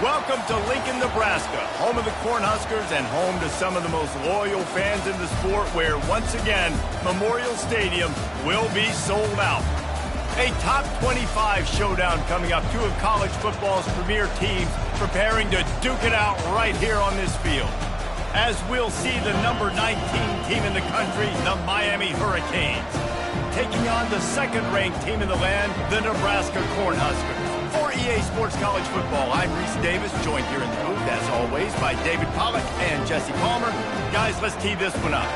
Welcome to Lincoln, Nebraska, home of the Cornhuskers and home to some of the most loyal fans in the sport, where, once again, Memorial Stadium will be sold out. A top 25 showdown coming up. Two of college football's premier teams preparing to duke it out right here on this field. As we'll see the number 19 team in the country, the Miami Hurricanes, taking on the second-ranked team in the land, the Nebraska Cornhuskers. For EA Sports College Football, I'm Reese Davis, joined here in the booth, as always, by David Pollack and Jesse Palmer. Guys, let's tee this one up.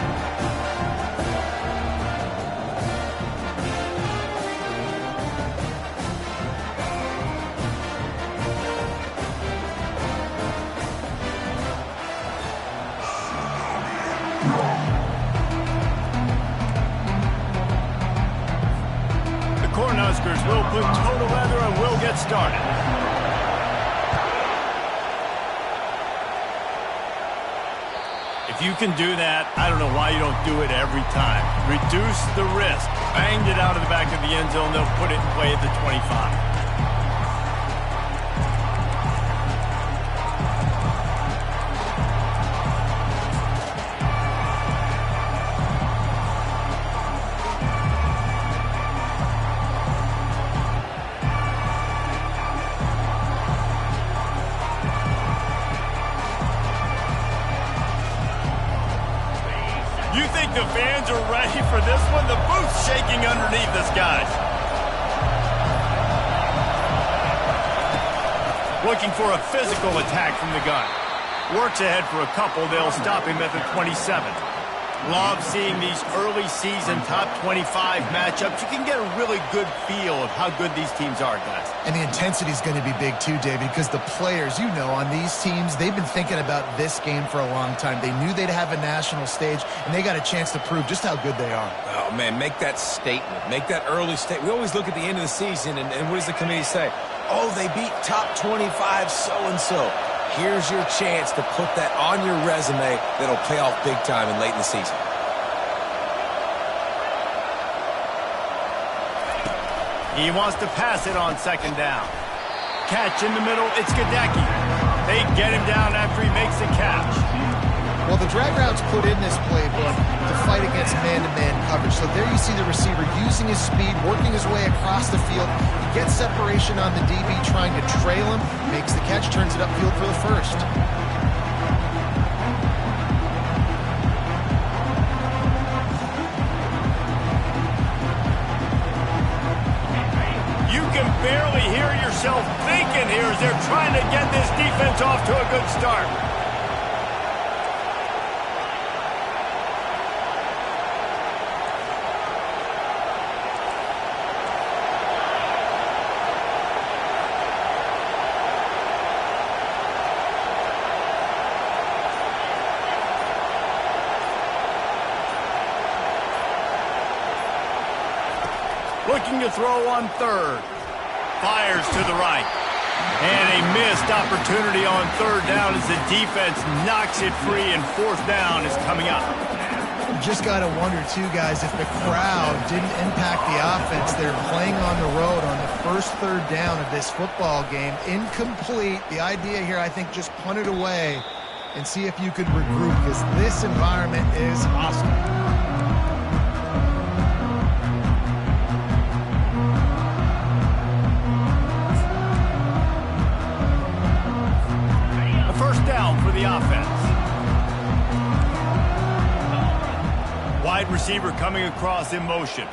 Cornhuskers will put total leather and we'll get started. If you can do that, I don't know why you don't do it every time. Reduce the risk. Banged it out of the back of the end zone. They'll put it in play at the 25. You think the fans are ready for this one? The booth's shaking underneath us, guys. Looking for a physical attack from the gun. Works ahead for a couple. They'll stop him at the 27. Love seeing these early season top 25 matchups. You can get a really good feel of how good these teams are, guys. And the intensity is going to be big too, David, because the players, you know, on these teams, they've been thinking about this game for a long time. They knew they'd have a national stage, and they got a chance to prove just how good they are. Oh, man, make that statement. Make that early statement. We always look at the end of the season, and what does the committee say? Oh, they beat top 25 so-and-so. Here's your chance to put that on your resume that'll pay off big time and late in the season. He wants to pass it on second down. Catch in the middle, it's Gadecki. They get him down after he makes the catch. Well, the drag route's put in this playbook to fight against man-to-man coverage. So there you see the receiver using his speed, working his way across the field. He gets separation on the DB, trying to trail him, makes the catch, turns it upfield for the first. You can barely hear yourself thinking here as they're trying to get this defense off to a good start. Looking to throw on third. Fires to the right. And a missed opportunity on third down as the defense knocks it free, and fourth down is coming up. You just got to wonder, too, guys, if the crowd didn't impact the offense. They're playing on the road on the first third down of this football game. Incomplete. The idea here, I think, just punt it away and see if you could regroup, because this environment is hostile. The offense. Wide receiver coming across in motion.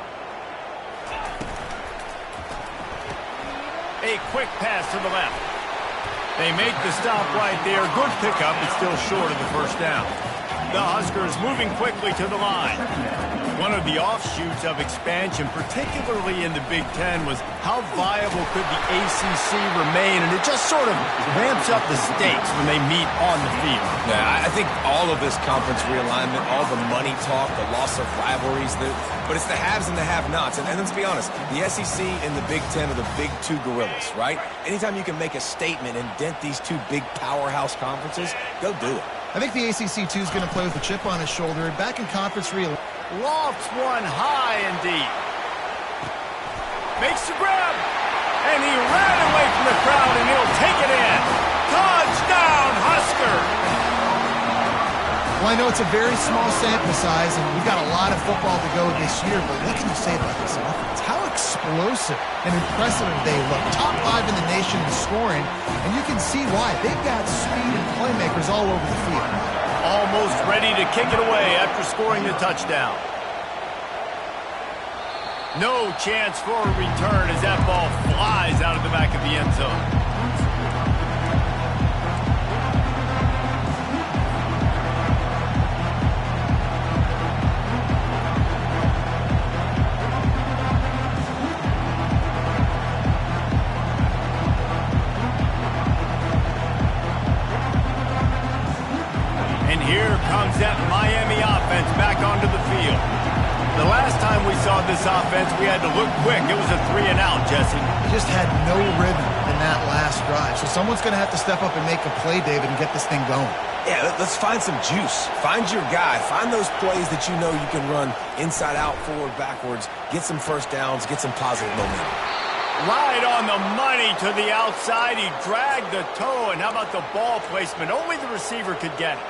A quick pass to the left. They make the stop right there. Good pickup, but still short of the first down. The Huskers moving quickly to the line. One of the offshoots of expansion, particularly in the Big Ten, was how viable could the ACC remain, and it just sort of ramps up the stakes when they meet on the field. Yeah, I think all of this conference realignment, all the money talk, the loss of rivalries, but it's the haves and the have-nots. And let's be honest, the SEC and the Big Ten are the big two gorillas, right? Anytime you can make a statement and dent these two big powerhouse conferences, go do it. I think the ACC, too, is going to play with a chip on his shoulder. Back in conference realignment. Lofts one high and deep. Makes the grab. And he ran away from the crowd, and he'll take it in. Touchdown, Husker! Well, I know it's a very small sample size, and we've got a lot of football to go this year, but what can you say about this offense? How explosive and impressive they look. Top 5 in the nation in scoring, and you can see why. They've got speed and playmakers all over the field. Almost ready to kick it away after scoring the touchdown. No chance for a return as that ball flies out of the back of the end zone. Here comes that Miami offense back onto the field. The last time we saw this offense, we had to look quick. It was a 3-and-out, Jesse. Just had no rhythm in that last drive. So someone's going to have to step up and make a play, David, and get this thing going. Yeah, let's find some juice. Find your guy. Find those plays that you know you can run inside out, forward, backwards. Get some first downs. Get some positive momentum. Right on the money to the outside. He dragged the toe. And how about the ball placement? Only the receiver could get it.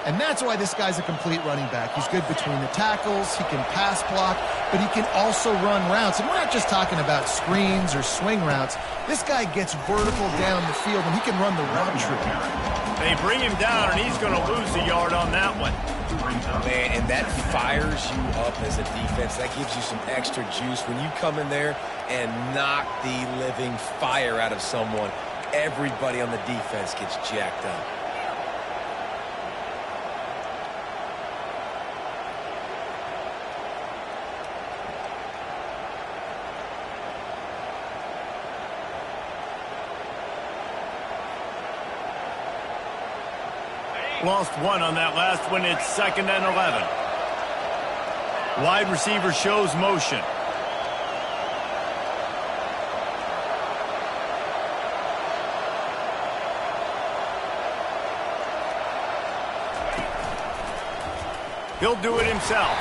And that's why this guy's a complete running back. He's good between the tackles, he can pass block, but he can also run routes. And we're not just talking about screens or swing routes. This guy gets vertical down the field, and he can run the run tree. They bring him down, and he's going to lose a yard on that one. Man, and that fires you up as a defense. That gives you some extra juice. When you come in there and knock the living fire out of someone, everybody on the defense gets jacked up. Lost one on that last one. It's 2nd and 11. Wide receiver shows motion. He'll do it himself.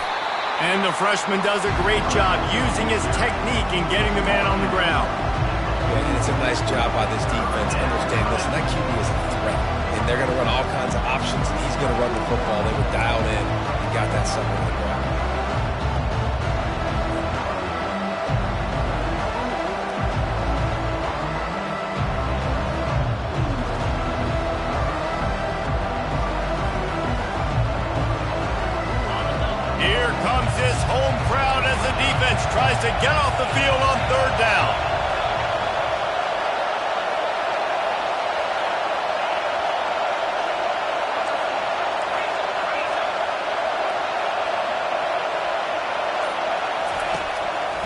And the freshman does a great job using his technique and getting the man on the ground. Yeah, and it's a nice job by this defense. Understand, listen, that QB is a threat. And they're going to run all kinds of options, and he's going to run the football. They were dialed in and got that sucker on the ground. Here comes this home crowd as the defense tries to get off the field on 3rd down.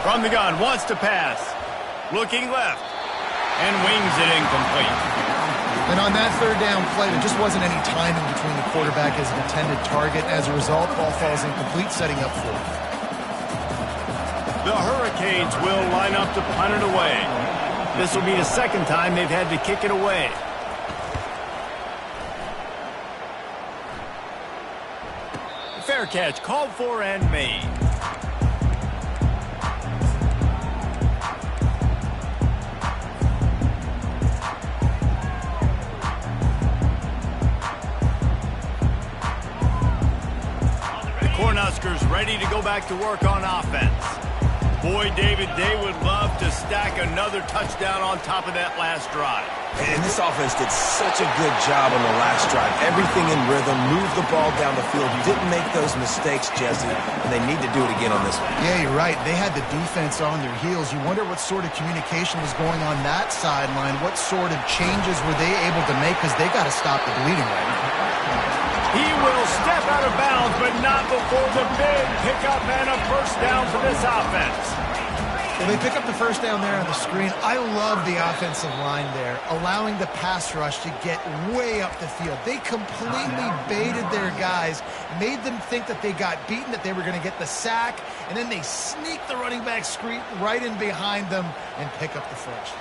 From the gun, wants to pass. Looking left. And wings it incomplete. And on that 3rd down play, there just wasn't any timing between the quarterback as an intended target. As a result, ball falls incomplete, setting up 4th. The Hurricanes will line up to punt it away. This will be the 2nd time they've had to kick it away. Fair catch, called for and made. Cornhuskers ready to go back to work on offense. Boy, David, they would love to stack another touchdown on top of that last drive. And this offense did such a good job on the last drive. Everything in rhythm, moved the ball down the field. You didn't make those mistakes, Jesse, and they need to do it again on this one. Yeah, you're right. They had the defense on their heels. You wonder what sort of communication was going on that sideline. What sort of changes were they able to make, because they got to stop the bleeding right now. He will step out of bounds, but not before the big pickup and a first down for this offense. Well, they pick up the first down there on the screen. I love the offensive line there, allowing the pass rush to get way up the field. They completely baited their guys, made them think that they got beaten, that they were going to get the sack, and then they sneak the running back screen right in behind them and pick up the first.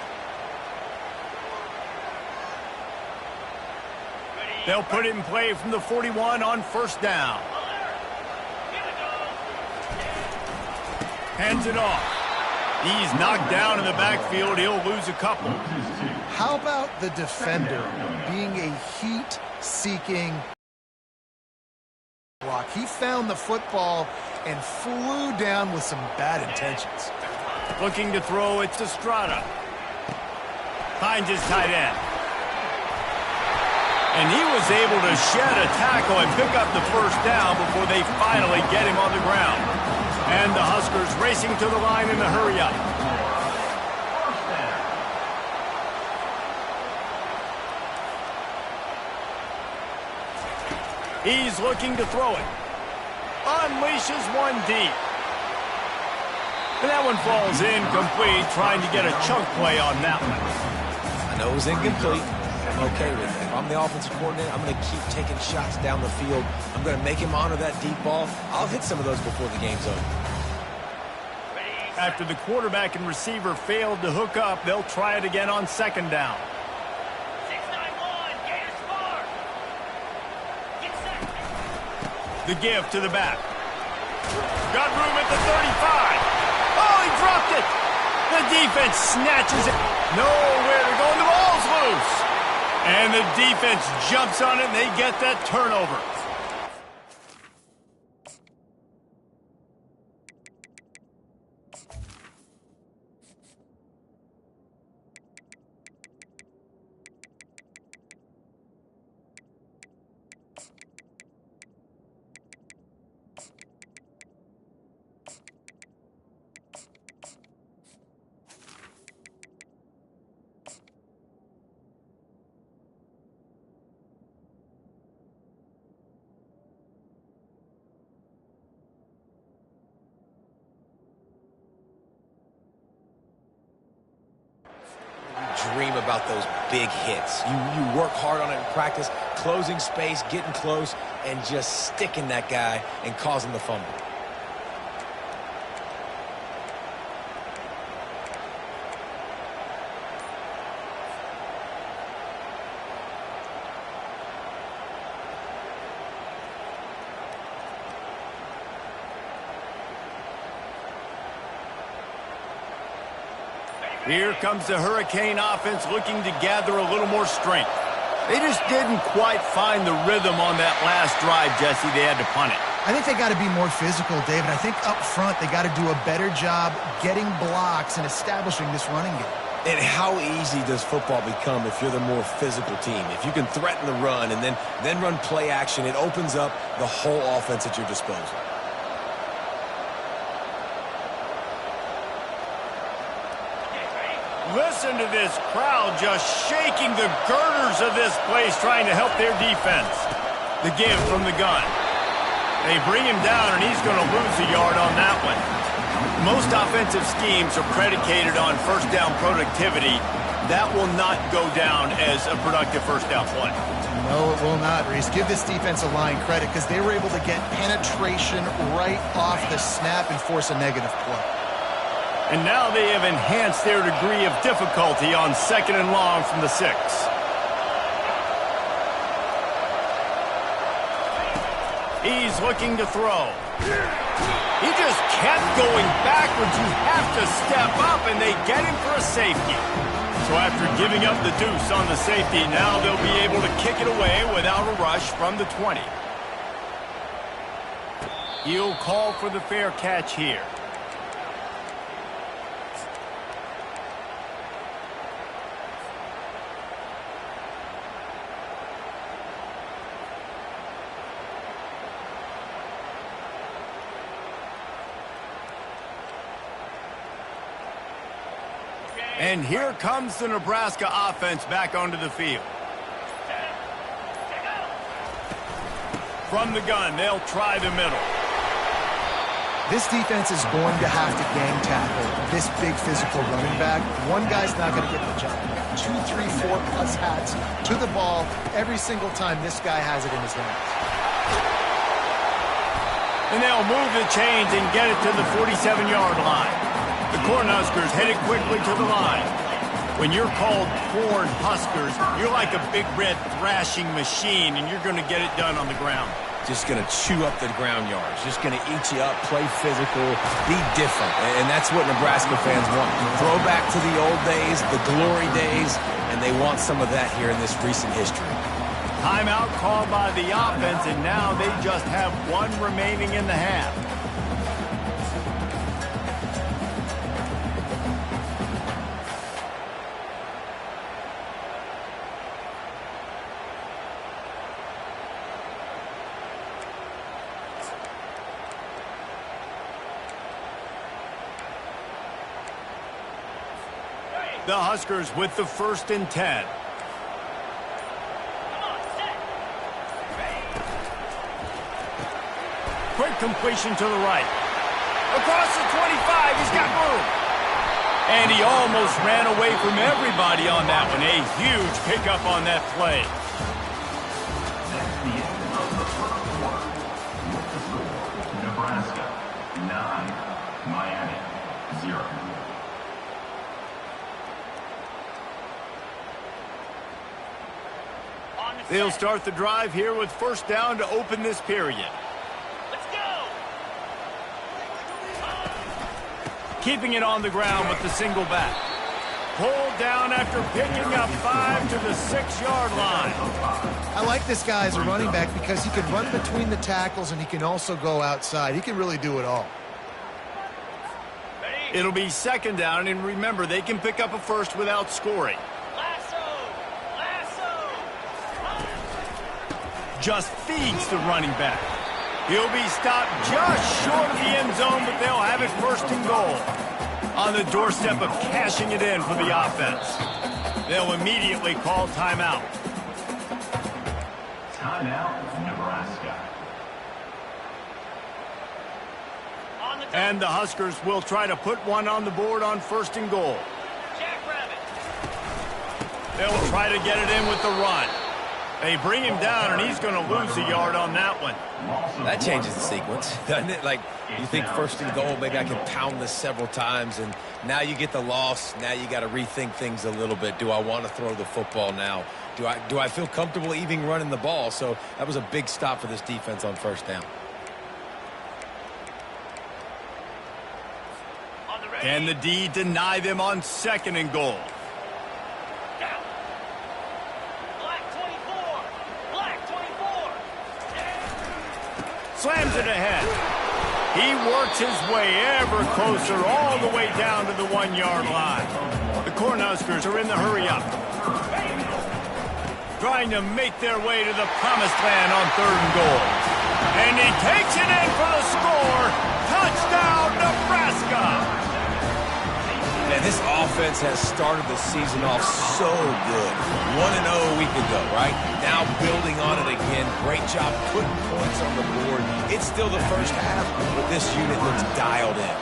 They'll put it in play from the 41 on first down. Hands it off. He's knocked down in the backfield. He'll lose a couple. How about the defender being a heat-seeking block? He found the football and flew down with some bad intentions. Looking to throw it to Strata. Finds his tight end. And he was able to shed a tackle and pick up the first down before they finally get him on the ground. And the Huskers racing to the line in the hurry-up. He's looking to throw it. Unleashes one deep. And that one falls incomplete, trying to get a chunk play on that one. I know it was incomplete. I'm okay with it. If I'm the offensive coordinator, I'm going to keep taking shots down the field. I'm going to make him honor that deep ball. I'll hit some of those before the game's over. After the quarterback and receiver failed to hook up, they'll try it again on second down. 691, Gators far. Get set. The give to the back. Got room at the 35. Oh, he dropped it. The defense snatches it. Nowhere to go, and the ball's loose. And the defense jumps on it, and they get that turnover. Dream about those big hits. You work hard on it in practice, closing space, getting close, and just sticking that guy and causing the fumble. Here comes the Hurricane offense looking to gather a little more strength. They just didn't quite find the rhythm on that last drive, Jesse. They had to punt it. I think they got to be more physical, David. I think up front they got to do a better job getting blocks and establishing this running game. And how easy does football become if you're the more physical team? If you can threaten the run and then run play action, it opens up the whole offense at your disposal. Listen to this crowd just shaking the girders of this place, trying to help their defense. The give from the gun. They bring him down, and he's going to lose a yard on that one. Most offensive schemes are predicated on first down productivity. That will not go down as a productive first down play. No, it will not, Reese. Give this defensive line credit because they were able to get penetration right off the snap and force a negative play. And now they have enhanced their degree of difficulty on second and long from the 6. He's looking to throw. He just kept going backwards. You have to step up, and they get him for a safety. So after giving up the deuce on the safety, now they'll be able to kick it away without a rush from the 20. He'll call for the fair catch here. And here comes the Nebraska offense back onto the field. From the gun, they'll try the middle. This defense is going to have to gang tackle this big physical running back. One guy's not going to get the job. 2, 3, 4 plus hats to the ball every single time this guy has it in his hands. And they'll move the chains and get it to the 47-yard line. The Cornhuskers headed quickly to the line. When you're called Cornhuskers, you're like a big red thrashing machine, and you're going to get it done on the ground. Just going to chew up the ground yards. Just going to eat you up, play physical, be different. And that's what Nebraska fans want. Throw back to the old days, the glory days, and they want some of that here in this recent history. Timeout called by the offense, and now they just have one remaining in the half. The Huskers with the 1st and 10. Quick completion to the right. Across the 25, he's got room. And he almost ran away from everybody on that one. A huge pickup on that play. Nebraska 9, Miami 0. They'll start the drive here with 1st down to open this period. Let's go! Keeping it on the ground with the single back. Pulled down after picking up 5 to the 6-yard line. I like this guy as a running back because he can run between the tackles and he can also go outside. He can really do it all. It'll be 2nd down, and remember, they can pick up a first without scoring. Just feeds the running back. He'll be stopped just short of the end zone, but they'll have it 1st and goal. On the doorstep of cashing it in for the offense. They'll immediately call timeout. Timeout, Nebraska. And the Huskers will try to put one on the board on 1st and goal. Jackrabbit. They'll try to get it in with the run. They bring him down, and he's going to lose a yard on that one. That changes the sequence, doesn't it? Like, you think 1st and goal, maybe I can pound this several times, and now you get the loss. Now you got to rethink things a little bit. Do I want to throw the football now? Do I feel comfortable even running the ball? So that was a big stop for this defense on 1st down. And the D deny them on 2nd and goal. Slams it ahead. He works his way ever closer all the way down to the 1-yard line. The Cornhuskers are in the hurry-up. Trying to make their way to the promised land on 3rd and goal. And he takes it in for the score. Touchdown, Nebraska! Man, this offense has started the season off so good. 1-0 a week ago, right? Now building on it again. Great job putting points on the board. It's still the 1st half, but this unit looks dialed in.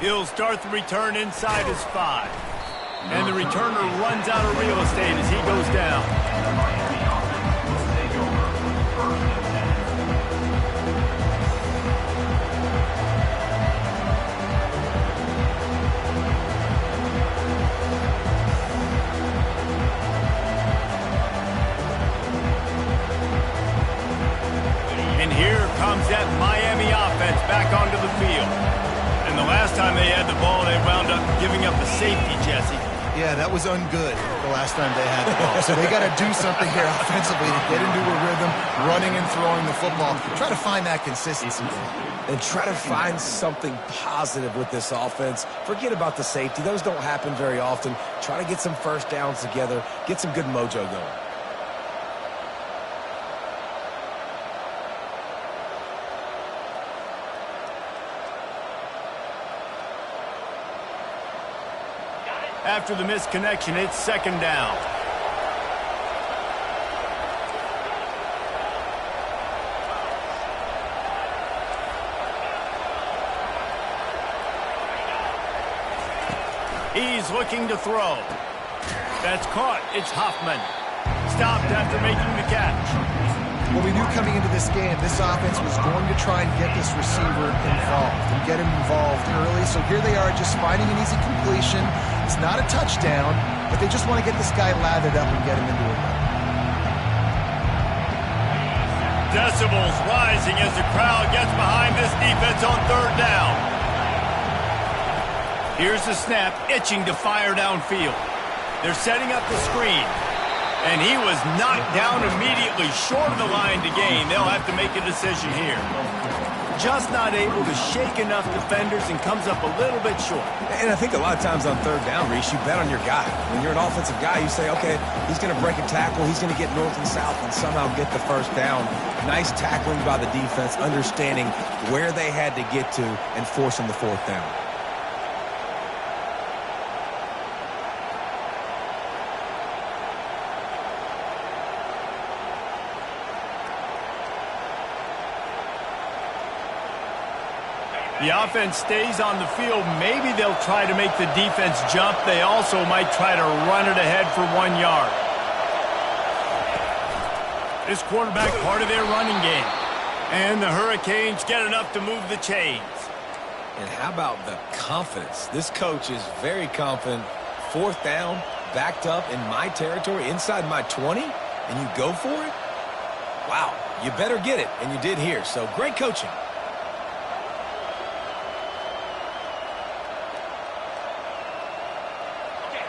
He'll start the return inside his 5. And the returner runs out of real estate as he goes down. Comes that Miami offense back onto the field. And the last time they had the ball, they wound up giving up a safety, Jesse. Yeah, that was ungood the last time they had the ball. So they got to do something here offensively to get into a rhythm, running and throwing the football. Try to find that consistency. And try to find something positive with this offense. Forget about the safety. Those don't happen very often. Try to get some 1st downs together. Get some good mojo going. After the misconnection, it's 2nd down. He's looking to throw. That's caught. It's Huffman. Stopped after making the catch. Well, we knew coming into this game, this offense was going to try and get this receiver involved and get him involved early. So here they are just finding an easy completion. It's not a touchdown, but they just want to get this guy lathered up and get him into a run. Decibels rising as the crowd gets behind this defense on third down. Here's the snap, itching to fire downfield. They're setting up the screen. And he was knocked down immediately short of the line to gain. They'll have to make a decision here. Just not able to shake enough defenders and comes up a little bit short. And I think a lot of times on third down, Reese, you bet on your guy. When you're an offensive guy, you say, okay, he's going to break a tackle, he's going to get north and south and somehow get the first down. Nice tackling by the defense, understanding where they had to get to and forcing the fourth down. The offense stays on the field. Maybe they'll try to make the defense jump. They also might try to run it ahead for 1 yard. This quarterback part of their running game. And the Hurricanes get enough to move the chains. And how about the confidence? This coach is very confident. Fourth down, backed up in my territory, inside my 20, and you go for it? Wow, you better get it, and you did here. So great coaching.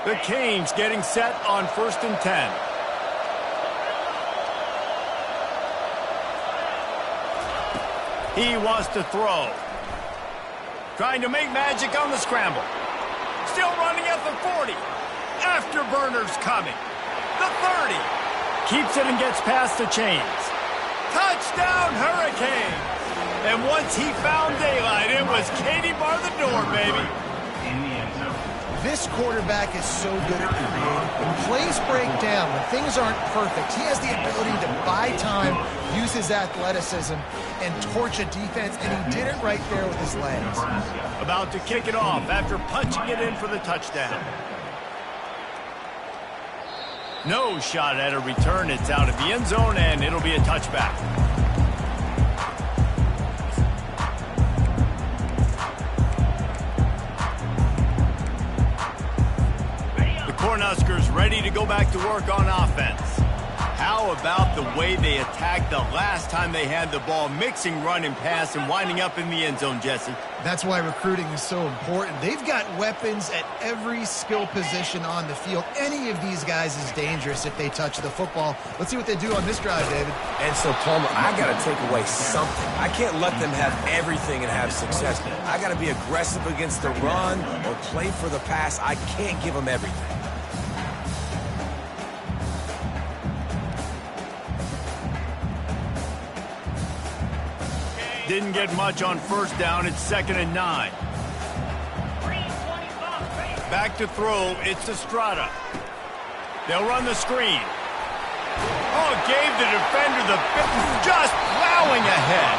The Canes getting set on 1st and 10. He wants to throw. Trying to make magic on the scramble. Still running at the 40. Afterburners coming. The 30. Keeps it and gets past the chains. Touchdown Hurricanes! And once he found daylight, it was Katie bar the door, baby. This quarterback is so good at creating. When plays break down, when things aren't perfect, he has the ability to buy time, use his athleticism, and torch a defense, and he did it right there with his legs. About to kick it off after punching it in for the touchdown. No shot at a return. It's out of the end zone, and it'll be a touchback. Cornhuskers ready to go back to work on offense. How about the way they attacked the last time they had the ball, mixing run and pass and winding up in the end zone, Jesse? That's why recruiting is so important. They've got weapons at every skill position on the field. Any of these guys is dangerous if they touch the football. Let's see what they do on this drive, David. And so, Palmer, I got to take away something. I can't let them have everything and have success. I got to be aggressive against the run or play for the pass. I can't give them everything. Didn't get much on first down. It's 2nd and 9. Back to throw. It's Estrada. They'll run the screen. Oh, gave the defender the just plowing ahead.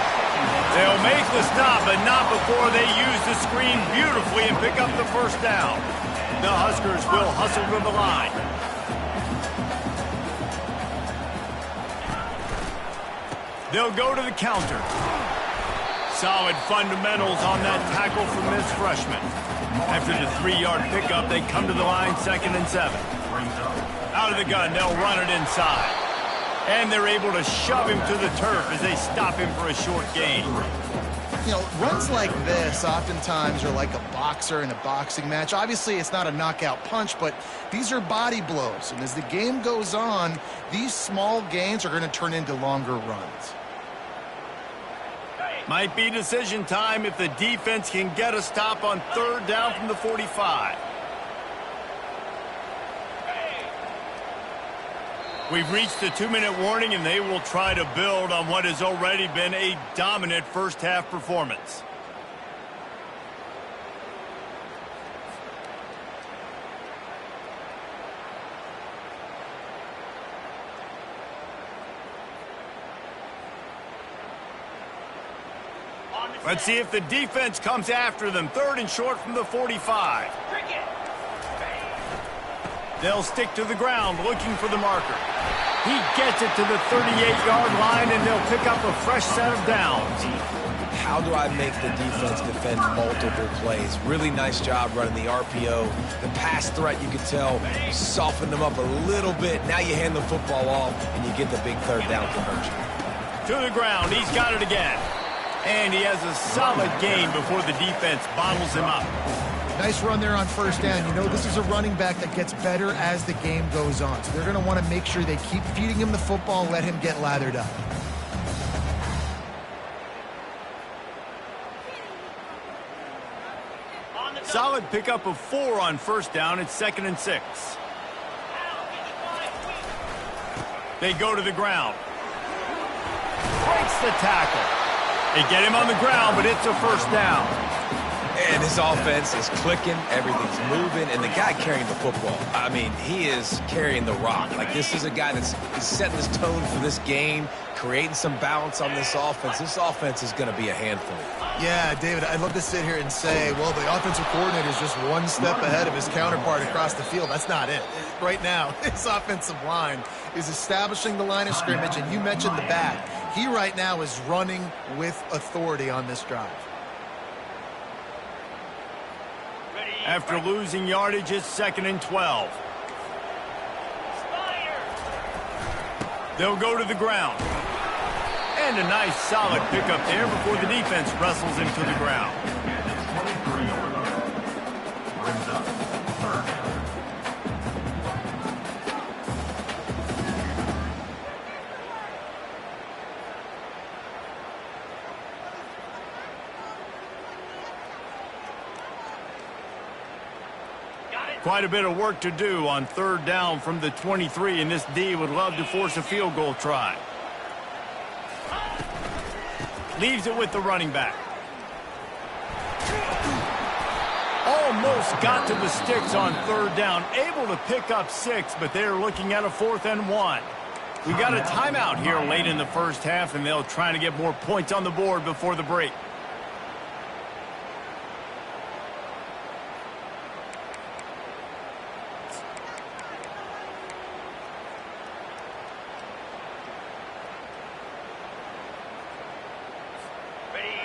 They'll make the stop, but not before they use the screen beautifully and pick up the first down. The Huskers will hustle to the line. They'll go to the counter. Solid fundamentals on that tackle from this freshman. After the 3-yard pickup, they come to the line 2nd and 7. Out of the gun, they'll run it inside. And they're able to shove him to the turf as they stop him for a short gain. You know, runs like this oftentimes are like a boxer in a boxing match. Obviously, it's not a knockout punch, but these are body blows. And as the game goes on, these small gains are going to turn into longer runs. Might be decision time if the defense can get a stop on 3rd down from the 45. We've reached the 2-minute warning, and they will try to build on what has already been a dominant first-half performance. Let's see if the defense comes after them. 3rd and short from the 45. They'll stick to the ground looking for the marker. He gets it to the 38-yard line, and they'll pick up a fresh set of downs. How do I make the defense defend multiple plays? Really nice job running the RPO. The pass threat, you could tell, softened them up a little bit. Now you hand the football off, and you get the big third down conversion. To the ground, he's got it again. And he has a solid gain before the defense bottles him up. Nice run there on first down. You know, this is a running back that gets better as the game goes on. So they're going to want to make sure they keep feeding him the football and let him get lathered up. Solid pickup of 4 on first down. It's 2nd and 6. They go to the ground. Breaks the tackle. They get him on the ground, but it's a first down. And his offense is clicking, everything's moving, and the guy carrying the football, I mean, he is carrying the rock. Like, this is a guy that's setting this tone for this game, creating some balance on this offense. This offense is going to be a handful. Yeah, David, I'd love to sit here and say, well, the offensive coordinator is just one step ahead of his counterpart across the field. That's not it. Right now, his offensive line is establishing the line of scrimmage, and you mentioned the back. He right now is running with authority on this drive. After losing yardage, it's 2nd and 12. They'll go to the ground. And a nice solid pickup there before the defense wrestles him to the ground. 23 over. Brings up 3rd. Quite a bit of work to do on 3rd down from the 23, and this D would love to force a field goal try. Leaves it with the running back. Almost got to the sticks on 3rd down. Able to pick up 6, but they're looking at a 4th and 1. We got a timeout here late in the first half, and they'll try to get more points on the board before the break.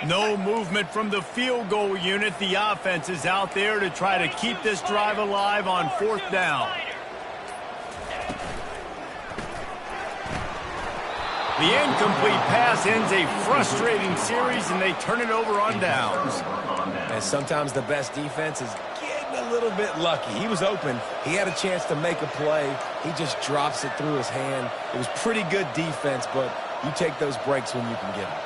No movement from the field goal unit. The offense is out there to try to keep this drive alive on 4th down. The incomplete pass ends a frustrating series, and they turn it over on downs. And sometimes the best defense is getting a little bit lucky. He was open. He had a chance to make a play. He just drops it through his hand. It was pretty good defense, but you take those breaks when you can get them.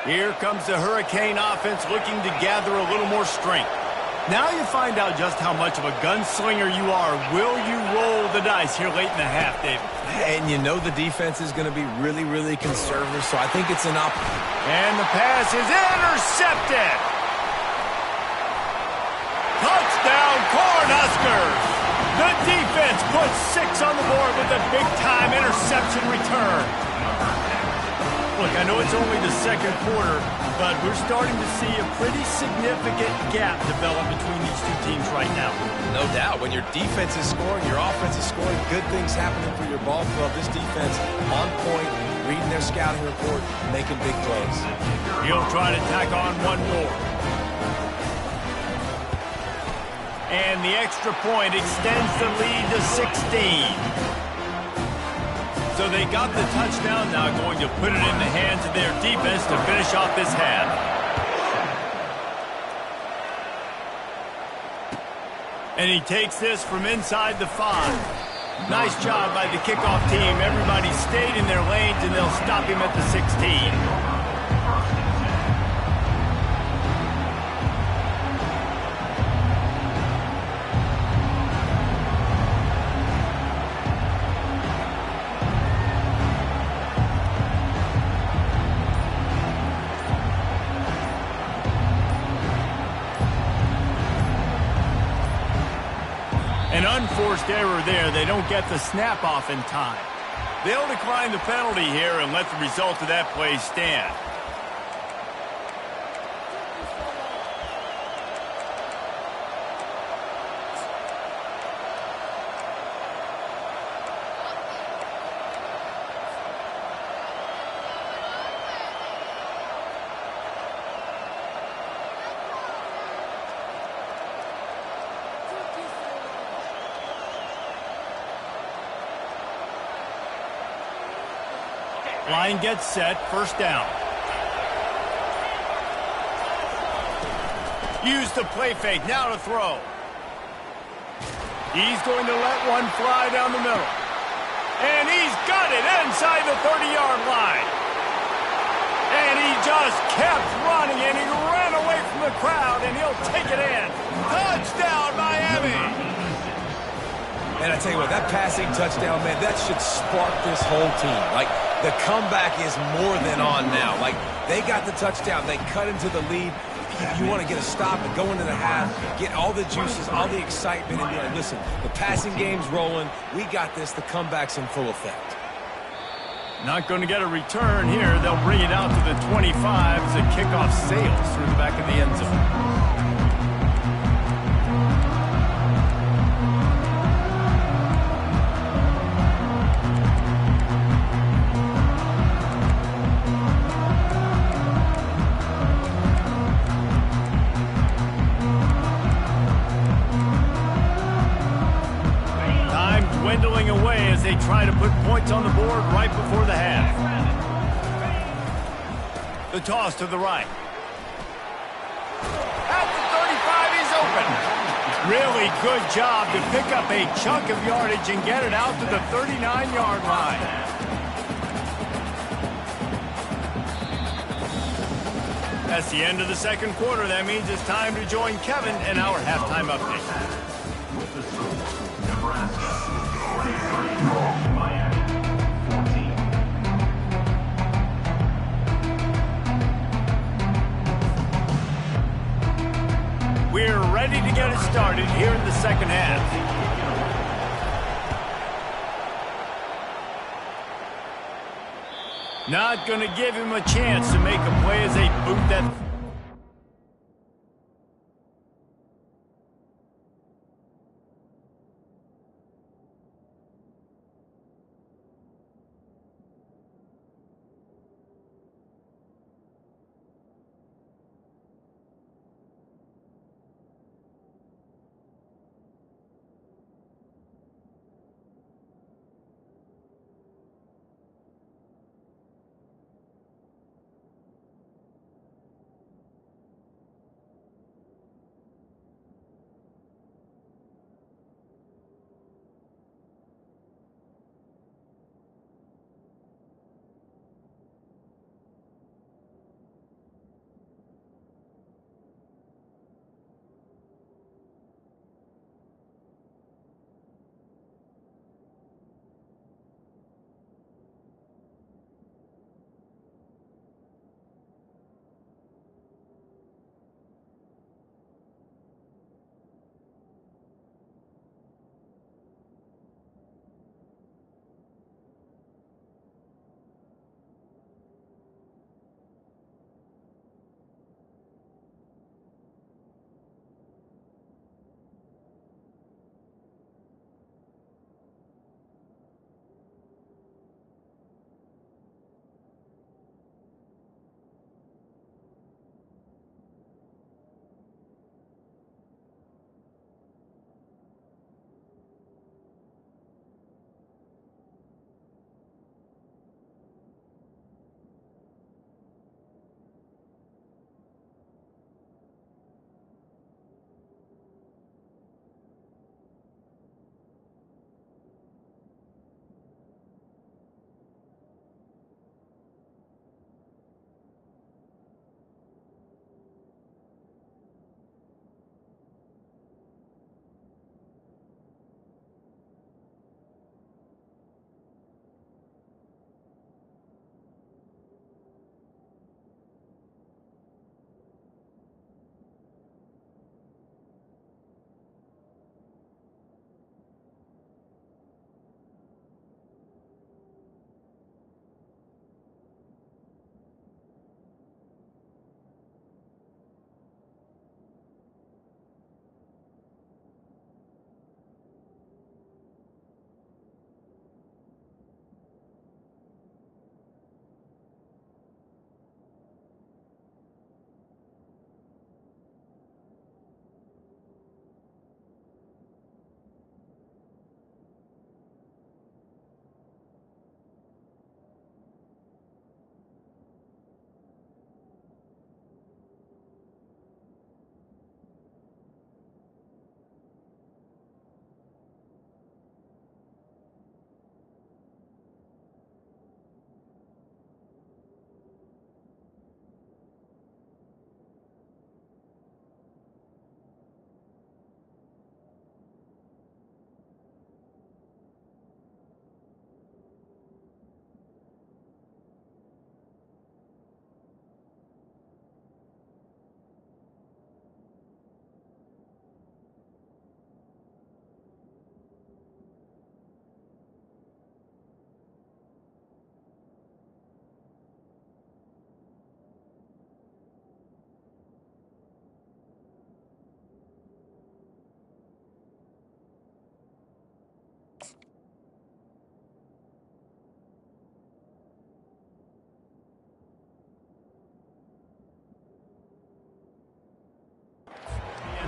Here comes the Hurricane offense looking to gather a little more strength. Now you find out just how much of a gunslinger you are. Will you roll the dice here late in the half, David? And you know the defense is going to be really, really conservative, so I think it's an opportunity. And the pass is intercepted. Touchdown, Cornhuskers. The defense puts 6 on the board with a big-time interception return. Look, I know it's only the 2nd quarter, but we're starting to see a pretty significant gap develop between these two teams right now. No doubt. When your defense is scoring, your offense is scoring, good things happening for your ball club. This defense on point, reading their scouting report, making big plays. He'll try to tack on one more. And the extra point extends the lead to 16. So they got the touchdown, now going to put it in the hands of their defense to finish off this half. And he takes this from inside the 5. Nice job by the kickoff team. Everybody stayed in their lanes, and they'll stop him at the 16. An unforced error there. They don't get the snap off in time. They'll decline the penalty here and let the result of that play stand. Line gets set, first down. Use the play fake, now to throw. He's going to let one fly down the middle. And he's got it inside the 30-yard line. And he just kept running, and he ran away from the crowd, and he'll take it in. Touchdown, Miami! And I tell you what, that passing touchdown, man, that should spark this whole team. Like, the comeback is more than on now. Like, they got the touchdown. They cut into the lead. You want to get a stop and go into the half, get all the juices, all the excitement, and be like, listen, the passing game's rolling. We got this. The comeback's in full effect. Not going to get a return here. They'll bring it out to the 25 as the kickoff sails through the back of the end zone. Dwindling away as they try to put points on the board right before the half. The toss to the right. At the 35, he's open. Really good job to pick up a chunk of yardage and get it out to the 39-yard line. That's the end of the second quarter. That means it's time to join Kevin in our halftime update. With the score, Nebraska 33, Miami 14. We're ready to get it started here in the second half. Not going to give him a chance to make a play as they boot that.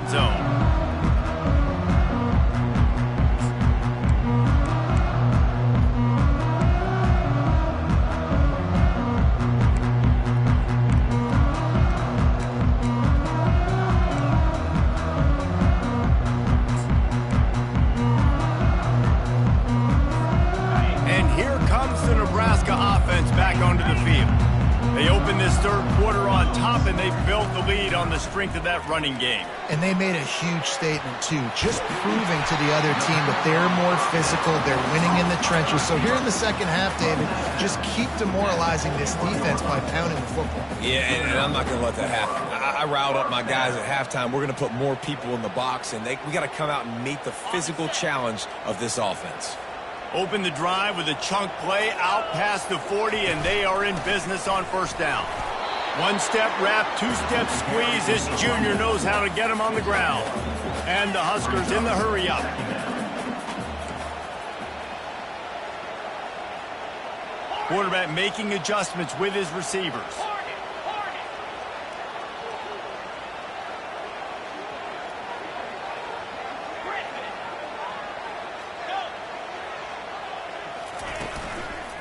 zone. The Nebraska offense back onto the field. They opened this third quarter on top, and they've built the lead on the strength of that running game. And they made a huge statement, too, just proving to the other team that they're more physical, they're winning in the trenches. So here in the second half, David, just keep demoralizing this defense by pounding the football. Yeah, and I'm not going to let that happen. I riled up my guys at halftime. We're going to put more people in the box, and we got to come out and meet the physical challenge of this offense. Open the drive with a chunk play out past the 40, and they are in business on first down. One-step wrap, two-step squeeze. This junior knows how to get him on the ground. And the Huskers in the hurry-up. Quarterback making adjustments with his receivers.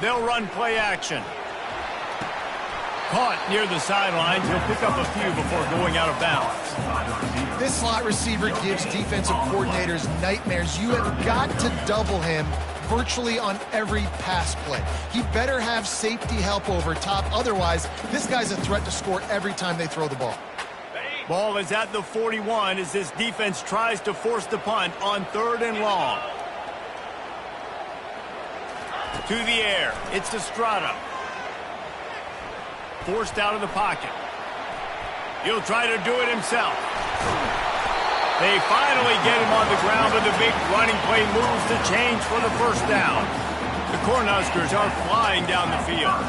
They'll run play action. Caught near the sidelines. He'll pick up a few before going out of bounds. This slot receiver gives defensive coordinators nightmares. You have got to double him virtually on every pass play. He better have safety help over top. Otherwise, this guy's a threat to score every time they throw the ball. Ball is at the 41 as this defense tries to force the punt on 3rd and long. To the air. It's Estrada. Forced out of the pocket. He'll try to do it himself. They finally get him on the ground, but the big running play moves the change for the first down. The Cornhuskers are flying down the field.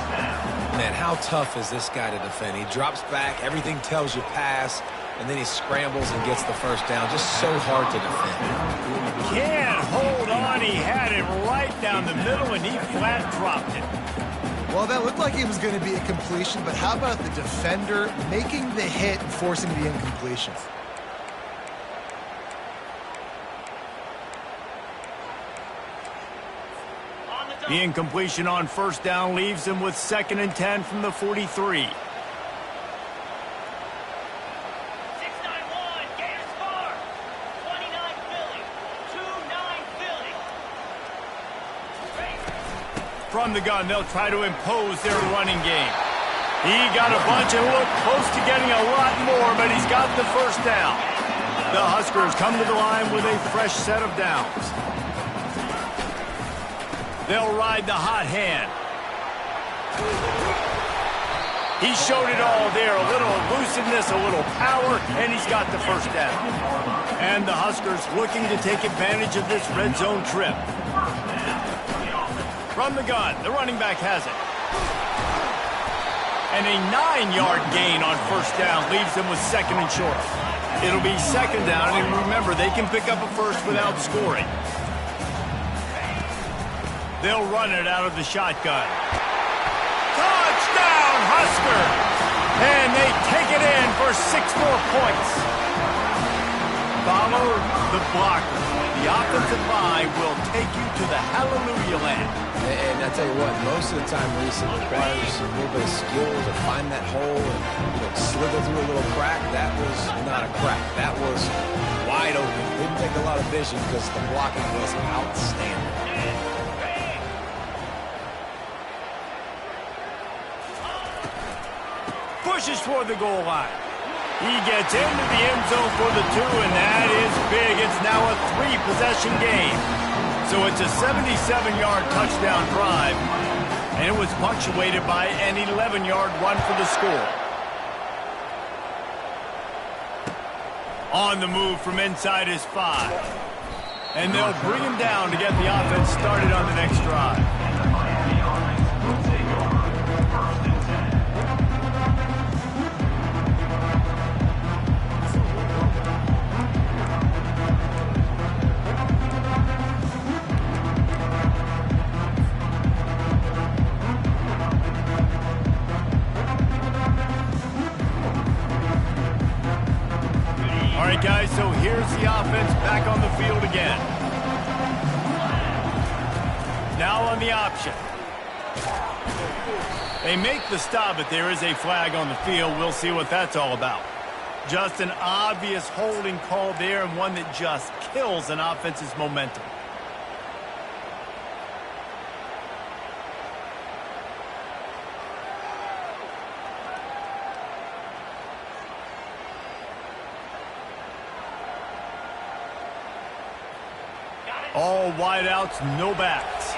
Man, how tough is this guy to defend? He drops back, everything tells you pass, and then he scrambles and gets the first down. Just so hard to defend. Can't hold on. He had it right down the middle, and he flat dropped it. Well, that looked like it was going to be a completion, but how about the defender making the hit and forcing the incompletion? The incompletion on first down leaves him with 2nd and 10 from the 43. From the gun, they'll try to impose their running game. He got a bunch and looked close to getting a lot more, but he's got the first down. The Huskers come to the line with a fresh set of downs. They'll ride the hot hand. He showed it all there. A little elusiveness, a little power, and he's got the first down. And the Huskers looking to take advantage of this red zone trip. From the gun, the running back has it. And a 9-yard gain on first down leaves them with 2nd and short. It'll be 2nd down, and remember, they can pick up a first without scoring. They'll run it out of the shotgun. Touchdown, Husker! And they take it in for 6 more points. Follow the blocker. The offensive line will take you to the hallelujah land. And I tell you what, most of the time, Reese, it requires a little bit of skill to find that hole and slither through a little crack. That was not a crack. That was wide open. Didn't take a lot of vision because the blocking was outstanding. Pushes toward the goal line. He gets into the end zone for the 2, and that is big. It's now a 3-possession game. So it's a 77-yard touchdown drive, and it was punctuated by an 11-yard run for the score. On the move from inside his 5. And they'll bring him down to get the offense started on the next drive. All right, guys, so back on the field again. Now on the option. They make the stop, but there is a flag on the field. We'll see what that's all about. Just an obvious holding call there, and one that just kills an offense's momentum. All wideouts, no backs.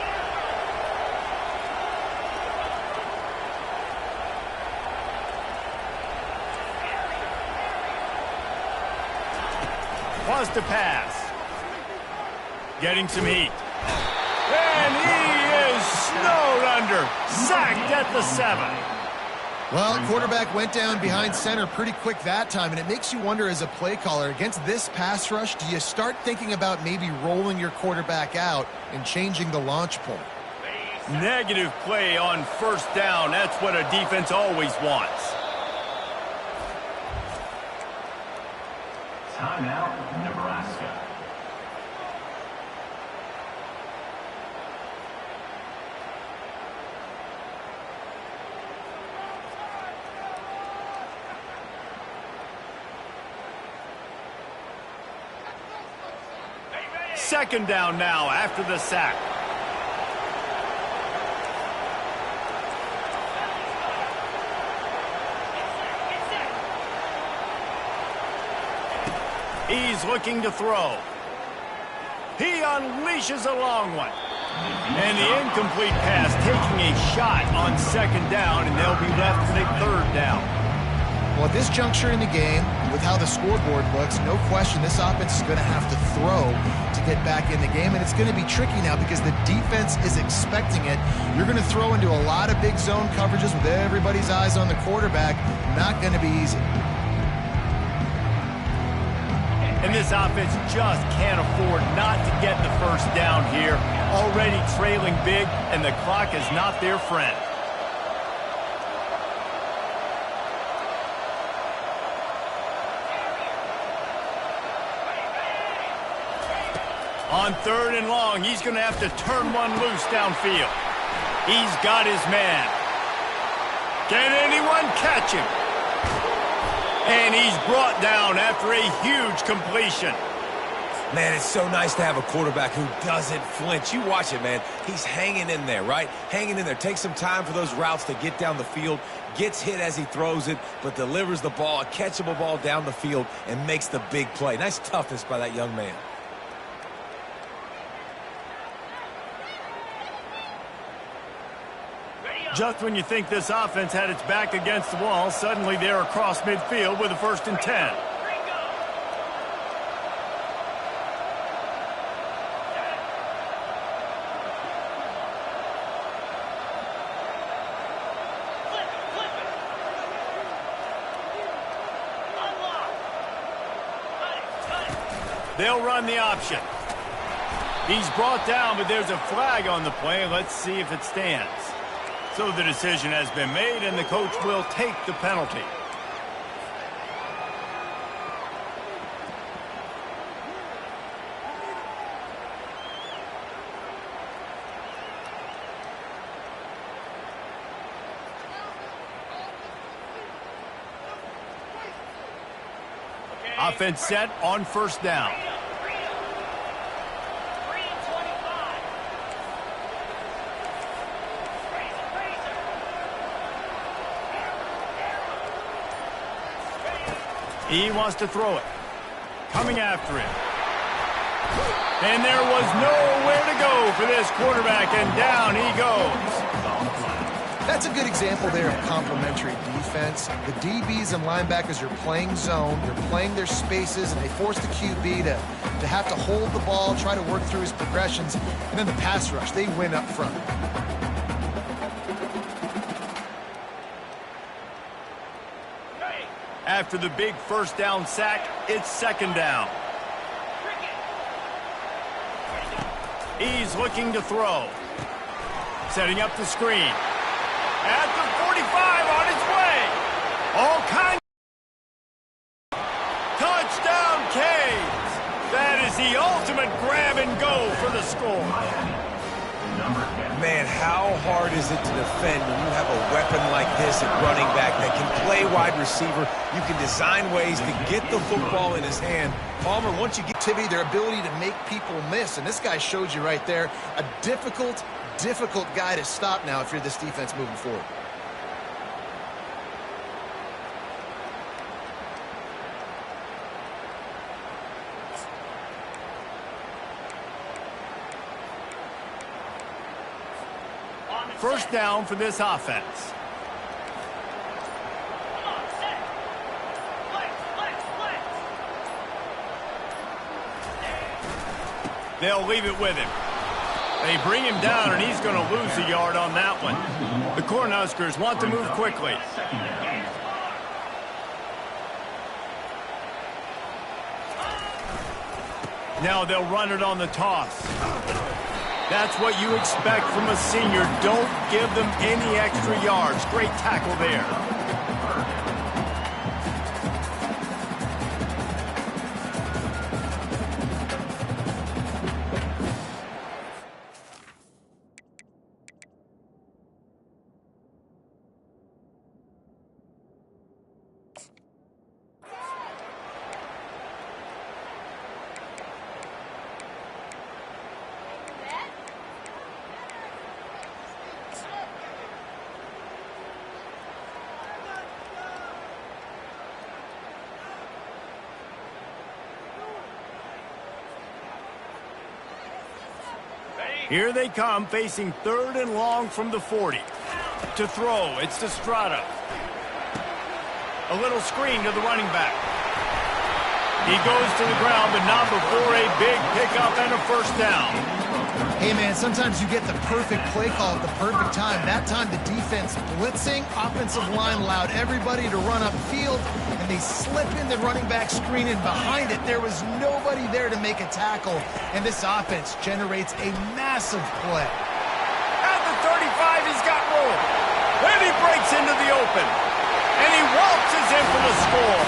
Wants to pass. Getting some heat. And he is snowed under. Sacked at the 7. Well, quarterback went down behind center pretty quick that time, and it makes you wonder as a play caller, against this pass rush, do you start thinking about maybe rolling your quarterback out and changing the launch point? Negative play on first down. That's what a defense always wants. Timeout, Nebraska. Second down now after the sack. He's looking to throw. He unleashes a long one. And the incomplete pass taking a shot on second down, and they'll be left with a third down. Well, at this juncture in the game, with how the scoreboard looks, no question this offense is going to have to throw to get back in the game, and it's going to be tricky now because the defense is expecting it. You're going to throw into a lot of big zone coverages with everybody's eyes on the quarterback. Not going to be easy. And this offense just can't afford not to get the first down here. Already trailing big, and the clock is not their friend. On third and long, he's going to have to turn one loose downfield. He's got his man. Can anyone catch him? And he's brought down after a huge completion. Man, it's so nice to have a quarterback who doesn't flinch. You watch it, man. He's hanging in there, right? Hanging in there. Takes some time for those routes to get down the field. Gets hit as he throws it, but delivers the ball, a catchable ball down the field, and makes the big play. Nice toughness by that young man. Just when you think this offense had its back against the wall, suddenly they're across midfield with a 1st and 10. They'll run the option. He's brought down, but there's a flag on the play. Let's see if it stands. So the decision has been made, and the coach will take the penalty. Offense set on first down. He wants to throw it. Coming after him. And there was nowhere to go for this quarterback, and down he goes. That's a good example there of complementary defense. The DBs and linebackers are playing zone, they're playing their spaces, and they force the QB to have to hold the ball, try to work through his progressions, and then the pass rush, they win up front. After the big first down sack, it's second down. He's looking to throw. Setting up the screen. At the 45 on its way. All kinds. Touchdown, Canes. That is the ultimate grab and go for the score. Man, how hard is it to defend when you have a weapon like this at running back that can play wide receiver? You can design ways to get the football in his hand. Palmer, once you get Tibby, their ability to make people miss, and this guy showed you right there, a difficult guy to stop now if you're this defense moving forward. First down for this offense. Come on, set. Flex. They'll leave it with him. They bring him down, and he's going to lose a yard on that one. The Cornhuskers want to move quickly. Now they'll run it on the toss. That's what you expect from a senior. Don't give them any extra yards. Great tackle there. Here they come, facing 3rd and long from the 40. To throw, it's to Strata. A little screen to the running back. He goes to the ground, but not before a big pickup and a first down. Hey, man, sometimes you get the perfect play call at the perfect time. That time the defense blitzing, offensive line allowed everybody to run upfield, and they slip in the running back screen, and behind it there was nobody there to make a tackle, and this offense generates a massive play. At the 35, he's got room. Then he breaks into the open, and he waltzes in for the score.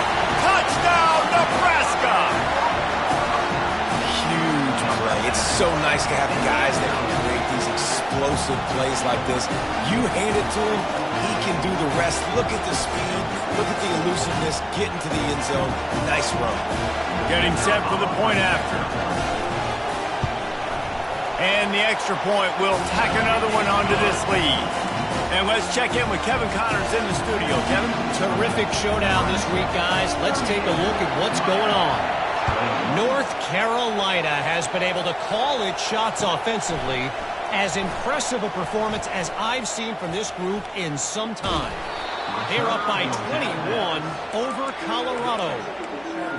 Touchdown, Nebraska! It's so nice to have guys that can create these explosive plays like this. You hand it to him, he can do the rest. Look at the speed, look at the elusiveness, get into the end zone. Nice run. Getting set for the point after. And the extra point will tack another one onto this lead. And let's check in with Kevin Connors in the studio. Kevin? Terrific showdown this week, guys. Let's take a look at what's going on. North Carolina has been able to call its shots offensively. As impressive a performance as I've seen from this group in some time. They're up by 21 over Colorado.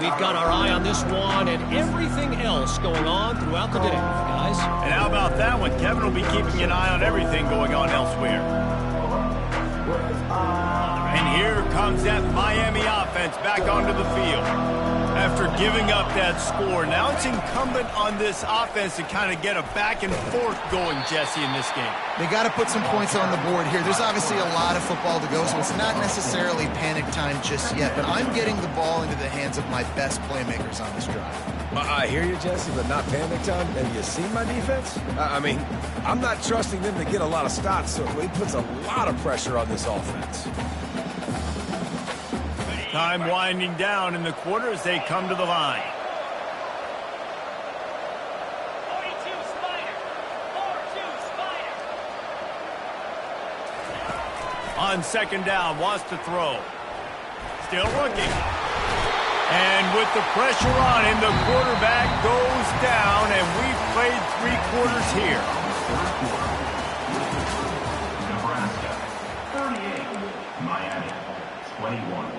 We've got our eye on this one and everything else going on throughout the day, guys. And how about that one? Kevin will be keeping an eye on everything going on elsewhere. And here comes that Miami offense back onto the field. After giving up that score, now it's incumbent on this offense to kind of get a back and forth going, Jesse, in this game. They got to put some points on the board here. There's obviously a lot of football to go, so it's not necessarily panic time just yet, but I'm getting the ball into the hands of my best playmakers on this drive. I hear you, Jesse, but not panic time. Have you seen my defense? I mean, I'm not trusting them to get a lot of stops, so it puts a lot of pressure on this offense. Time winding down in the quarter as they come to the line. 42 Spider. 4-2 Spider. On second down, wants to throw. Still looking. And with the pressure on him, the quarterback goes down, and we've played 3 quarters here. Nebraska, 38. Miami, 21.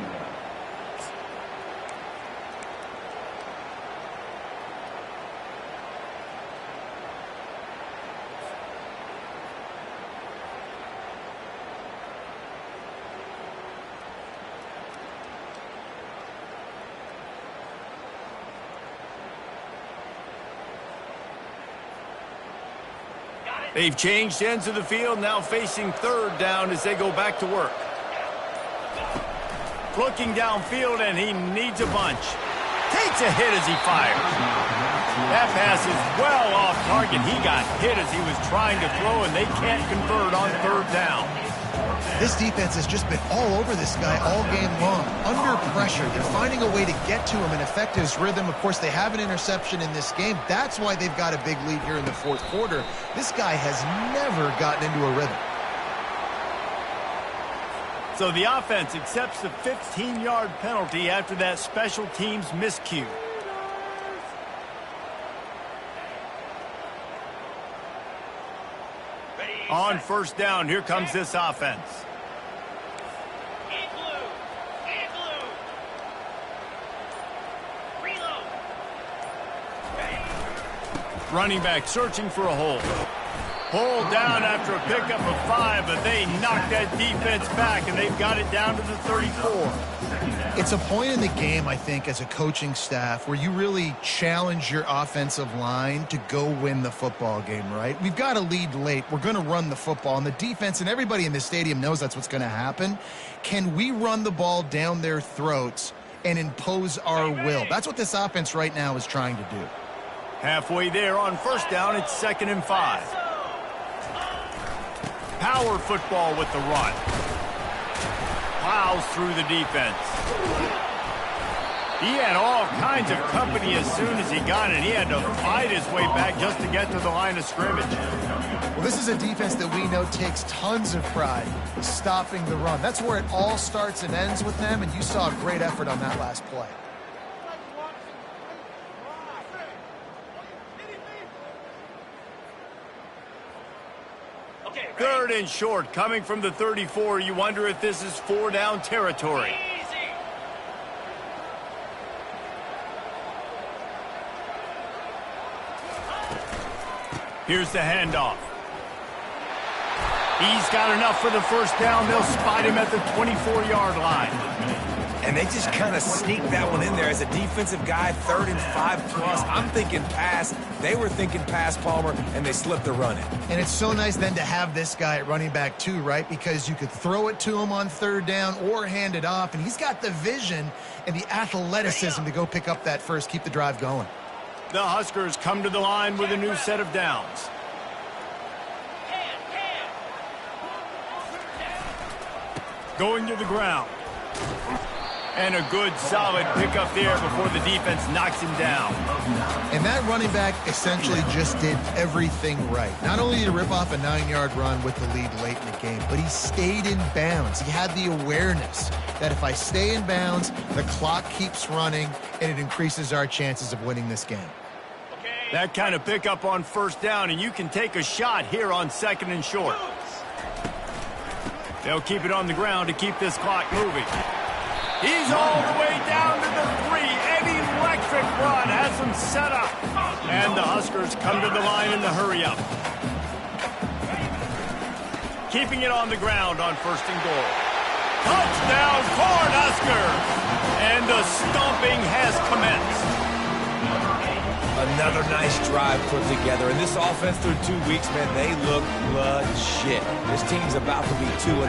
They've changed ends of the field, now facing third down as they go back to work. Looking downfield, and he needs a bunch. Takes a hit as he fires. That pass is well off target. He got hit as he was trying to throw, and they can't convert on third down. This defense has just been all over this guy all game long. Under pressure, they're finding a way to get to him and affect his rhythm. Of course, they have an interception in this game. That's why they've got a big lead here in the fourth quarter. This guy has never gotten into a rhythm. So the offense accepts the 15-yard penalty after that special teams miscue. On first down, here comes this offense. Running back searching for a hole. Pulled down after a pickup of 5, but they knocked that defense back, and they've got it down to the 34. It's a point in the game, I think, as a coaching staff where you really challenge your offensive line to go win the football game, right? We've got a lead late. We're going to run the football, and the defense and everybody in the stadium knows that's what's going to happen. Can we run the ball down their throats and impose our will? That's what this offense right now is trying to do. Halfway there on first down, it's 2nd and 5. Power football with the run. Plows through the defense. He had all kinds of company as soon as he got it. He had to fight his way back just to get to the line of scrimmage. Well, this is a defense that we know takes tons of pride stopping the run. That's where it all starts and ends with them, and you saw a great effort on that last play. Third and short, coming from the 34. You wonder if this is 4-down territory. Here's the handoff. He's got enough for the first down. They'll spot him at the 24-yard line. And they just kind of sneaked that one in there. As a defensive guy, 3rd and 5+. I'm thinking pass. They were thinking pass, Palmer, and they slipped the run in. And it's so nice then to have this guy at running back too, right? Because you could throw it to him on 3rd down or hand it off, and he's got the vision and the athleticism to go pick up that first, keep the drive going. The Huskers come to the line with a new set of downs. Going to the ground. And a good, solid pickup there before the defense knocks him down. And that running back essentially just did everything right. Not only did he rip off a 9-yard run with the lead late in the game, but he stayed in bounds. He had the awareness that if I stay in bounds, the clock keeps running, and it increases our chances of winning this game. That kind of pickup on first down, and you can take a shot here on 2nd and short. They'll keep it on the ground to keep this clock moving. He's all the way down to the 3. An electric run has him set up. And the Huskers come to the line in the hurry-up. Keeping it on the ground on 1st and goal. Touchdown, Cornhuskers! And the stomping has commenced. Another nice drive put together. And this offense through 2 weeks, man, they look legit. This team's about to be 2-0.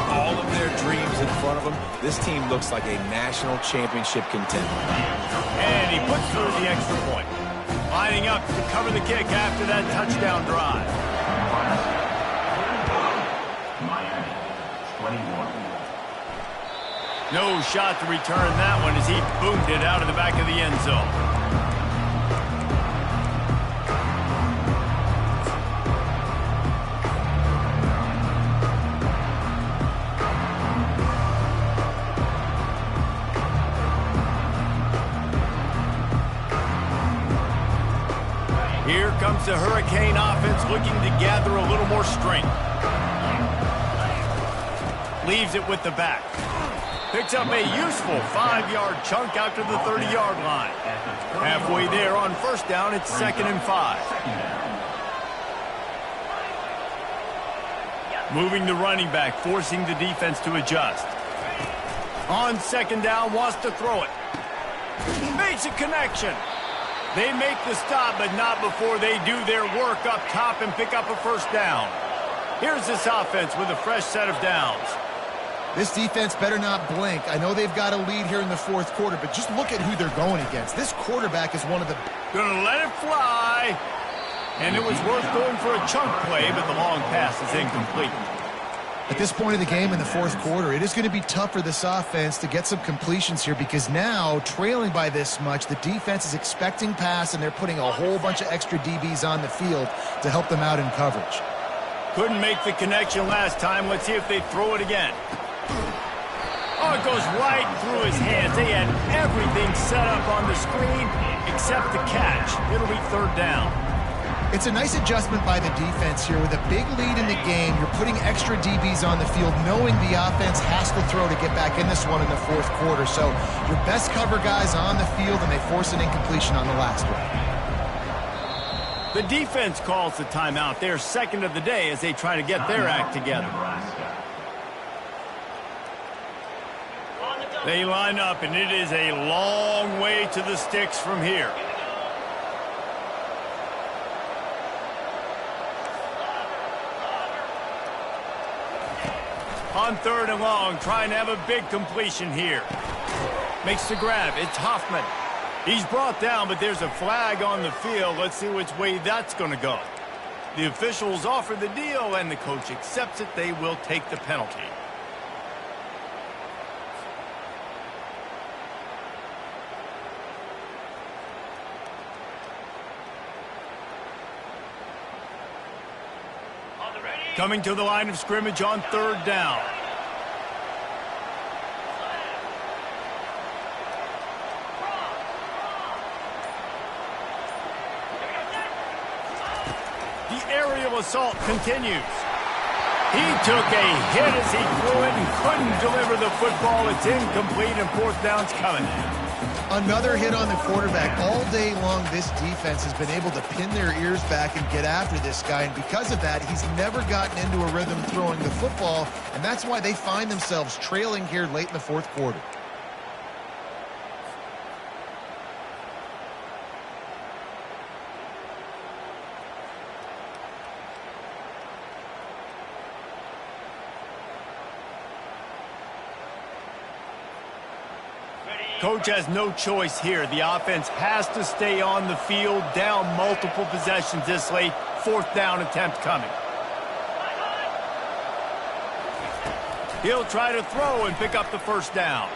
All of their dreams in front of them. This team looks like a national championship contender. And he puts through the extra point. Lining up to cover the kick after that touchdown drive. Miami, 21. No shot to return that one as he boomed it out of the back of the end zone. Here comes the Hurricane offense looking to gather a little more strength. Leaves it with the back. Picks up a useful 5-yard chunk out to the 30-yard line. Halfway there on first down, it's 2nd and 5. Moving the running back, forcing the defense to adjust. On 2nd down, wants to throw it. Makes a connection. They make the stop, but not before they do their work up top and pick up a first down. Here's this offense with a fresh set of downs. This defense better not blink. I know they've got a lead here in the fourth quarter, but just look at who they're going against. This quarterback is one of the... Gonna let it fly. And it was worth going for a chunk play, but the long pass is incomplete. At this point of the game in the fourth quarter, it is going to be tough for this offense to get some completions here because now, trailing by this much, the defense is expecting pass, and they're putting a whole bunch of extra DBs on the field to help them out in coverage. Couldn't make the connection last time. Let's see if they throw it again. Oh, it goes right through his hands. They had everything set up on the screen except the catch. It'll be third down. It's a nice adjustment by the defense here. With a big lead in the game, you're putting extra DBs on the field, knowing the offense has to throw to get back in this one in the fourth quarter. So your best cover guys on the field, and they force an incompletion on the last one. The defense calls the timeout. They're second of the day as they try to get their act together. They line up, and it is a long way to the sticks from here. On third and long, trying to have a big completion here. Makes the grab. It's Hoffman. He's brought down, but there's a flag on the field. Let's see which way that's going to go. The officials offer the deal, and the coach accepts it. They will take the penalty. Coming to the line of scrimmage on third down. The aerial assault continues. He took a hit as he threw it and couldn't deliver the football. It's incomplete, and fourth down's coming. Another hit on the quarterback. All day long, this defense has been able to pin their ears back and get after this guy, and because of that, he's never gotten into a rhythm throwing the football, and that's why they find themselves trailing here late in the fourth quarter. Coach has no choice here. The offense has to stay on the field, down multiple possessions this late. Fourth down attempt coming. He'll try to throw and pick up the first down.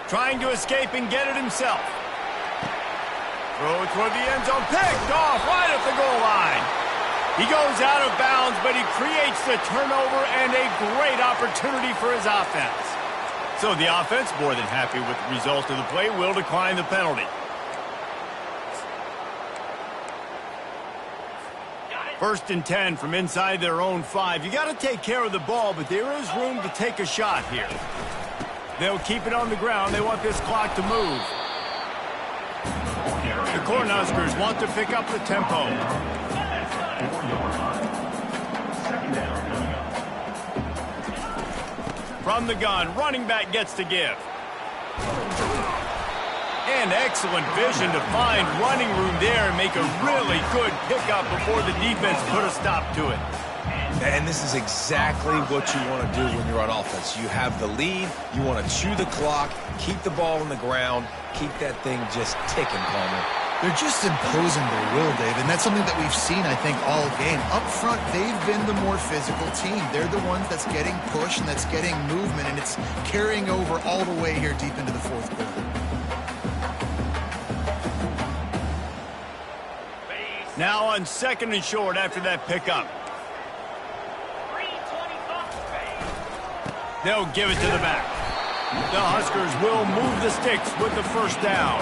Trying to escape and get it himself. Throw toward the end zone. Picked off right at the goal line. He goes out of bounds, but he creates the turnover and a great opportunity for his offense. So the offense, more than happy with the result of the play, will decline the penalty. First and 10 from inside their own 5. You got to take care of the ball, but there is room to take a shot here. They'll keep it on the ground. They want this clock to move. The Cornhuskers want to pick up the tempo. From the gun, running back gets to give. And excellent vision to find running room there and make a really good pickup before the defense put a stop to it. And this is exactly what you want to do when you're on offense. You have the lead, you want to chew the clock, keep the ball on the ground, keep that thing just ticking, Palmer. They're just imposing their will, Dave, and that's something that we've seen, I think, all game. Up front, they've been the more physical team. They're the ones that's getting push and that's getting movement, and it's carrying over all the way here deep into the fourth quarter. Now on second and short after that pickup. They'll give it to the back. The Huskers will move the sticks with the first down.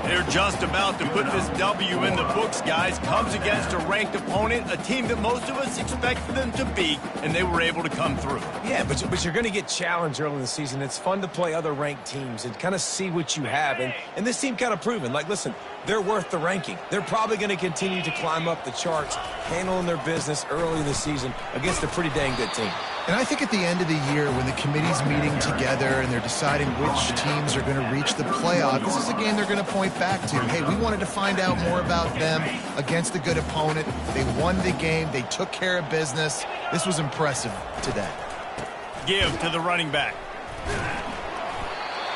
They're just about to put this W in the books, guys. Comes against a ranked opponent, a team that most of us expected them to beat, and they were able to come through. Yeah, but you're going to get challenged early in the season. It's fun to play other ranked teams and kind of see what you have. And this team kind of proven, like, listen, they're worth the ranking. They're probably going to continue to climb up the charts, handling their business early in the season against a pretty dang good team. And I think at the end of the year, when the committee's meeting together and they're deciding which teams are going to reach the playoff, this is a game they're going to point back to. Hey, we wanted to find out more about them against a good opponent. They won the game. They took care of business. This was impressive today. Give to the running back.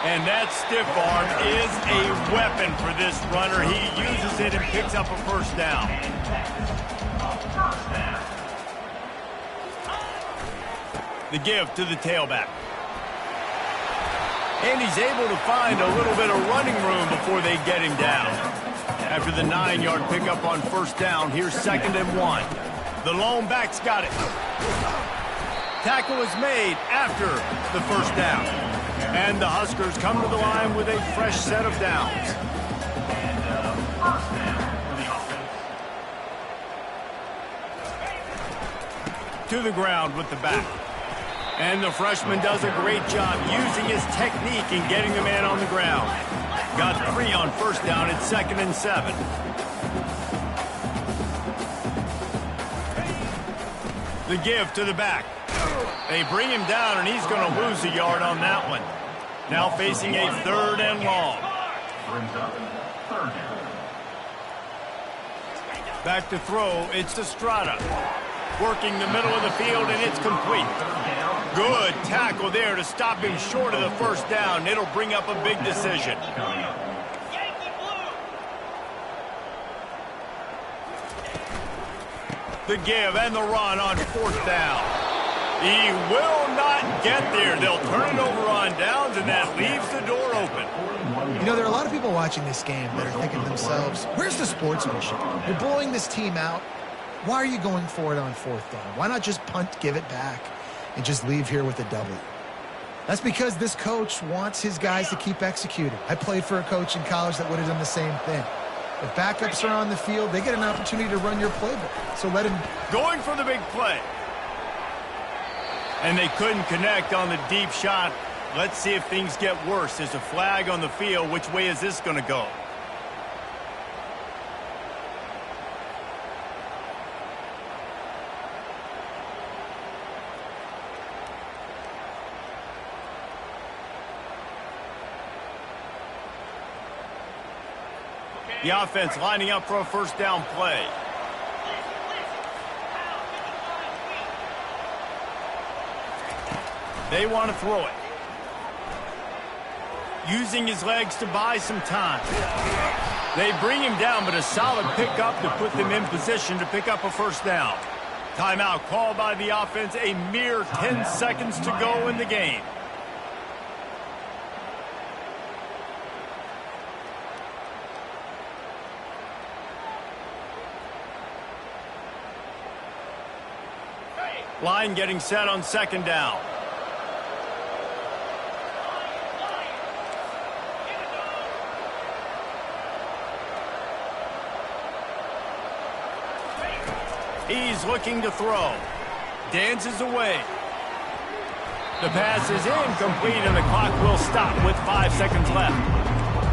And that stiff arm is a weapon for this runner. He uses it and picks up a first down. The give to the tailback. And he's able to find a little bit of running room before they get him down. After the 9-yard pickup on first down, here's 2nd and 1. The lone back's got it. Tackle is made after the first down. And the Huskers come to the line with a fresh set of downs. To the ground with the back. And the freshman does a great job using his technique and getting the man on the ground. Got 3 on first down. It's 2nd and 7. The give to the back. They bring him down, and he's going to lose a yard on that one. Now facing a 3rd and long. Back to throw. It's Estrada. Working the middle of the field, and it's complete. Good tackle there to stop him short of the first down. It'll bring up a big decision. The give and the run on 4th down. He will not get there. They'll turn it over on downs, and that leaves the door open. You know, there are a lot of people watching this game that are thinking to themselves, where's the sportsmanship? You're blowing this team out. Why are you going for it on 4th down? Why not just punt, give it back, and just leave here with a W? That's because this coach wants his guys to keep executing. I played for a coach in college that would have done the same thing. If backups are on the field, they get an opportunity to run your playbook. So let him... Going for the big play. And they couldn't connect on the deep shot. Let's see if things get worse. There's a flag on the field. Which way is this going to go? The offense lining up for a first down play. They want to throw it. Using his legs to buy some time. They bring him down, but a solid pickup to put them in position to pick up a first down. Timeout called by the offense. A mere 10 seconds to go in the game. Line getting set on 2nd down. He's looking to throw. Dances away. The pass is incomplete, and the clock will stop with 5 seconds left.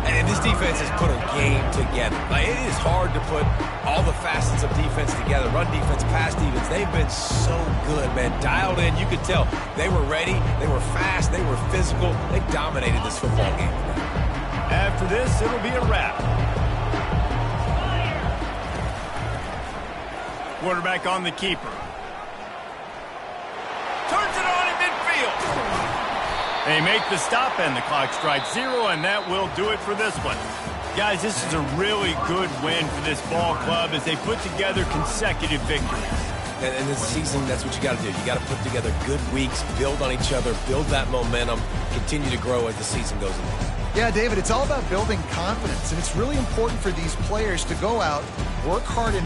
And this defense has put a game together. Like, it is hard to put all the facets of defense together. Run defense, pass defense. They've been so good, man. Dialed in. You could tell they were ready. They were fast. They were physical. They dominated this football game. After this, it'll be a wrap. Quarterback on the keeper. Turns it on in midfield. They make the stop, and the clock strikes 0, and that will do it for this one. Guys, this is a really good win for this ball club as they put together consecutive victories. And in this season, that's what you got to do. You got to put together good weeks, build on each other, build that momentum, continue to grow as the season goes along. Yeah, David, it's all about building confidence, and it's really important for these players to go out, work hard, and